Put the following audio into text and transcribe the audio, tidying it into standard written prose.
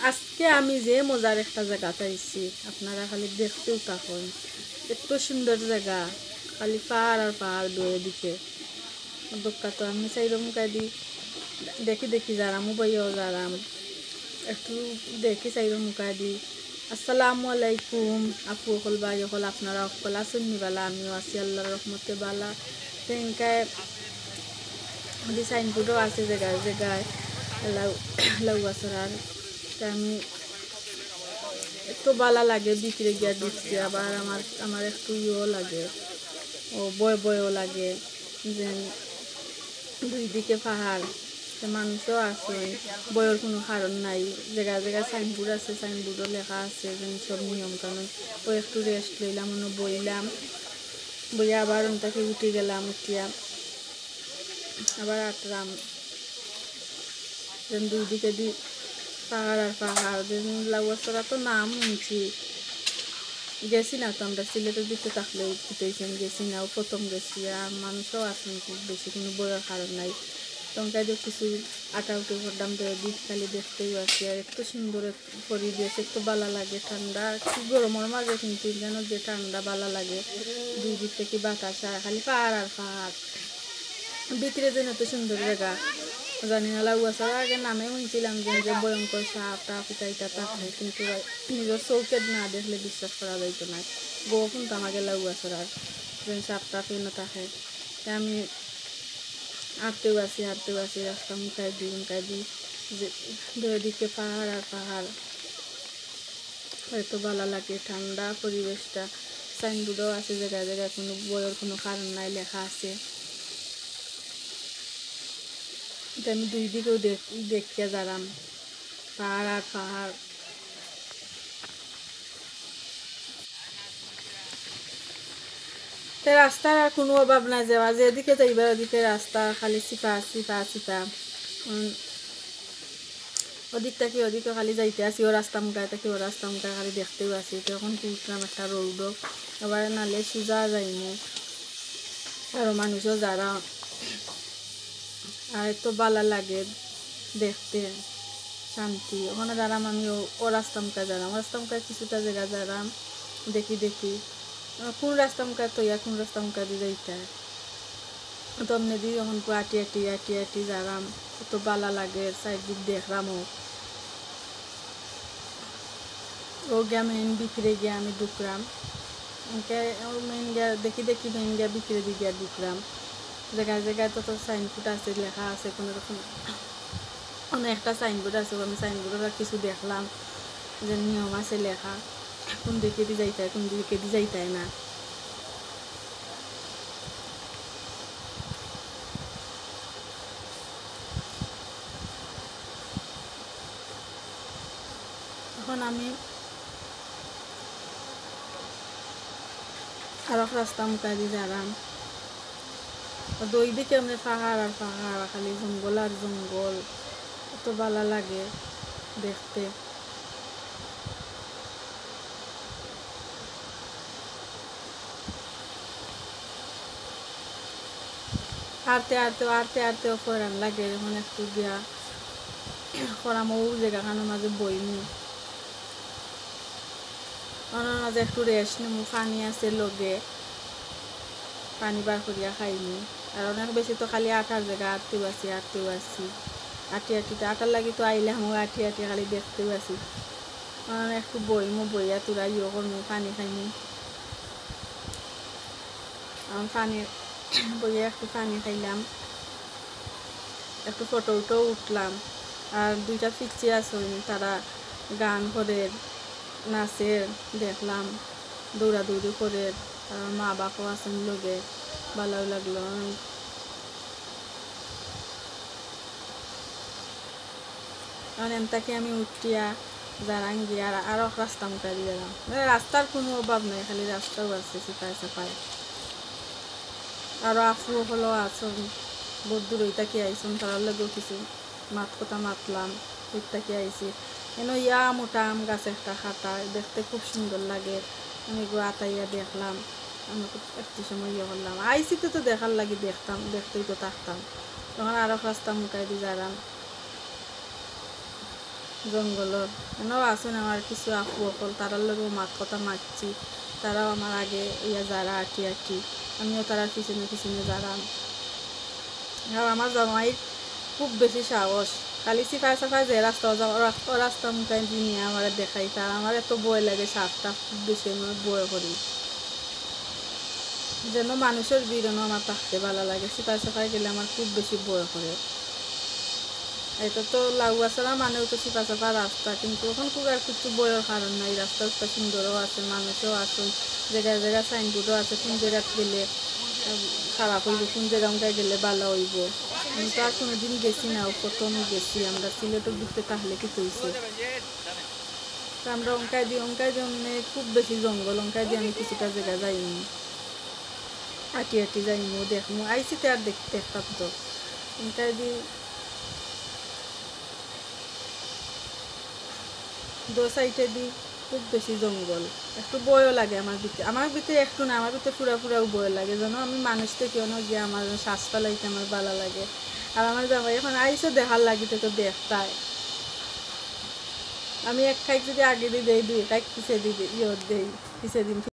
আজকে আমি যে মজার একটা জায়গা চাইছি, আপনারা খালি দেখতেও থাকুন। এত সুন্দর জায়গা, খালি পাহাড় আর পাহাড় দুয়ে দিকে। দোক্কা তো আমি চাইরম কাদি দেখি দেখি যারাম বইয়াও যারাম একটু দেখি চাইরম মুখায় দি। আসসালামু আলাইকুম আপু অকল ভাই অকল, আপনারা অকল আছেন নিবালা, আমিও আছি আল্লাহর রহমতে বালা। সেনকায় সাইনবোর্ডও আছে জায়গায় জায়গায় লাউ গাছের। আর আমি একটু বালা লাগে বিক্রি গিয়া দিচ্ছি, আবার আমার একটু ইয়েও লাগে, ও বয়ও লাগে যে দুই দিকে পাহাড়, মানুষও আছে, বয়ের কোনো কারণ নাই। জায়গায় জায়গায় সাইনবোর্ড আছে, সাইনবোর্ডও লেখা আছে যে সব নিয়ম কানুন। ও একটু রেস্ট লইলাম, মনে বইলাম, বইয়া আবার ওনটাকে উঠে গেলাম, উঠিয়া আবার আটলাম। যেন দুই দিকে দি পাহাড় আর পাহাড়, যেন লাউয়াছড়া তো নাম শুনছি, গেছি না তো আমরা সিলেটের দিকে থাকলেও উঠেছেন, গেছি না, প্রথম গেছি। আর মানুষও আসেন খুব বেশি, কোনো বইয়ের কারণ নাই। তঙ্কায় দিয়ে কিছু আটা উঠে করলাম, দিক খালি দেখতেই আছি। আর এত সুন্দর পরিবেশ, একটু ভালো লাগে, ঠান্ডা কি গরমের মাঝে কিন্তু যেন যে ঠান্ডা ভালো লাগে। দুই দিক থেকে বাতাস আর খালি পাহাড় আর পাহাড়, ভিতরে যেন এত সুন্দর জায়গা। জানি না লাউয়াছড়া আগে নামে শুনছিলাম যে ভয়ঙ্কর সাপ টাপ ইটা থাকে, কিন্তু নিজের চৌকে না দেখলে বিশ্বাস করা যাইতো না। গো শুনতাম আগে লাউয়াছড়ার যেন সাপ টাপ এনে থাকে। আমি হাঁটতেও আছি রাস্তা মুখায় দিই যে দুদিকে পাহাড় আর পাহাড়, হয়তো ভালো লাগে, ঠান্ডা পরিবেশটা। সাইনবোর্ডও আছে জায়গায় জায়গায়, কোনো বইয়ের কোনো কারণ নাই, লেখা আছে। আমি দুই দিকেও দেখিয়া যারাম পাহাড় আর পাহাড়। রাস্তার আর কোনো অভাব নাই, যাওয়া যেদিকে যাইবার ওদিকে রাস্তা খালি চিপা চিপা চিপা। ওদিক থেকে ওদিকে খালি যাইতে আসি, ও রাস্তা মুখায় থেকে ও রাস্তা মুখায় খালি দেখতেও আসি। তখন তুলতাম একটা রৌডো, এবার নালে সোজা যাইমু, আরও মানুষও যারা। আর এত ভালো লাগে দেখতে, শান্তি। ওখানে যারাম আমি ও রাস্তা মুখায় যারাম, রাস্তা মুখায় কিছুটা জায়গা যারাম, দেখি কোন রাস্তা মুখায় তৈয়া কোন রাস্তা মুখায় দিয়ে যাইতে তো এমনি দিই। যখন আটি যারাম, কত ভালো লাগে, চারিদিক দেখলাম। ও গিয়া মেন বিক্রি গিয়া আমি ঢুকলাম, মেন গিয়া দেখি মেন গিয়া বিক্রি দিয়ে গিয়া ঢুকলাম। জায়গায় জায়গায় তো সাইনবোর্ড আছে, লেখা আছে কোনো রকম, একটা সাইনবোর্ড আছে। আমি সাইনবোর্ডের কিছু দেখলাম যে নিয়ম আছে লেখা, কোন দিকে দিয়ে যাইতে কোন দিকে দিয়ে যাইতে না। এখন আমি আরো রাস্তা মুখায় দিয়ে যারাম, দুই দিকে আমরা পাহাড় আর পাহাড়, খালি জঙ্গল আর জঙ্গল, এত ভালো লাগে দেখতে। হাঁটতেও ফরান লাগে, যখন একটু গিয়া খরামো জায়গাখানোর মাঝে বইমু, ওনার মাঝে একটু রেস্ট নিমু, পানি আছে লগে, পানি বার করিয়া খাইমু। আর অনেক বেশি তো খালি আটার জায়গা, আটতেও আছি আটিতে আটার লাগি তো আইলাম, আটি খালি দেখতেও আছি। একটু বইমু, বইয়া তোরা ইয়ে করমু, পানি খাইমু। পানি বইয়া একটু পানি খাইলাম, একটু ফটো উঠলাম। আর দুইটা পিচ্ছি আছে, তারা গান করে নাচে দেখলাম, দৌড়াদৌড়ি করে। আর মা বাবাও আছেন লগে, ভালো লাগলো। এনতাকে আমি উঠিয়া যারাং গিয়া আরো রাস্তা মুখায় দিয়ে গেলাম। রাস্তার কোনো অভাব নেই, খালি রাস্তাও আছে চিপায়। আরো আফু হলো আসুন, বহুত দূর ওইটাকে আইসুন, তার লগেও কিছু কথা মাতলাম, ওইটাকে আইসি। ইয়া মোটা আম গাছ একটা খাটা, দেখতে খুব সুন্দর লাগে। আমি গো আতাইয়া দেখলাম, আমি একটু সময় ইয়ে করলাম, আইসি তো দেখার লাগি দেখতেই তো থাকতাম। তখন আরো রাস্তা মুখায় দিয়ে যারাম, জঙ্গলর এনেও আছেন আমার কিছু আপু অকল তারার লগেও মাত কথা মারছি, তারাও আমার আগে ইয়া যারা আটি আটি আমিও তারার পিছনে পিছনে যারাম। আর আমার জামাইয়ের খুব বেশি সাহস, খালি সিফাই সাফাই যে রাস্তা ও রাস্তা মুখায় নিয়ে আমার দেখাই, তার আমার এত ভয় লাগে, সাপটা খুব বেশি আমার ভয় করি, যেন মানুষের ভিড়নও আমার থাকতে ভালো লাগে, সিফাই সাফাই গেলে আমার খুব বেশি ভয় করে। এটা তো লাউয়াছড়া মানেও তো সিফা সাফা রাস্তা, কিন্তু এখন খুব আর কিছু বয়ের কারণ নাই, রাস্তা সুন্দরও আছে, মানুষও আছে, জায়গায় জায়গায় সাইনবোর্ডও আছে, কোন জায়গায় গেলে খারাপ হইব, কোন জায়গায় গেলে ভালো হইব। আমি তো আর কোনোদিন গেছি না, প্রথম গেছি আমরা সিলেটের দিকতে, তাহলে কি হয়েছে আমরা অঙ্কায় দিই খুব বেশি জঙ্গল, অঙ্কায় দিয়ে আমি কিছুটা জায়গা যাইনি, আটি আটি যাইমু দেখমু আইসি তো আর দেখতাম তো অঙ্কায় দিই দো সাইডে দিই খুব বেশি জঙ্গল, একটু বয়ও লাগে আমার ভিতরে একটু না, আমার ভিতরে পুরাও বয় লাগে, যেন আমি মানুষ থেকে অন্য গিয়ে আমার শ্বাস ফেলাইতে আমার ভালো লাগে। আর আমার জামাই এখন আইসে দেখার লাগিতে তো দেখতায়, আমি এক খাইক যদি আগে দিই দেই, দুই খাইক পিছিয়ে দিই, দিই পিছিয়ে দিন।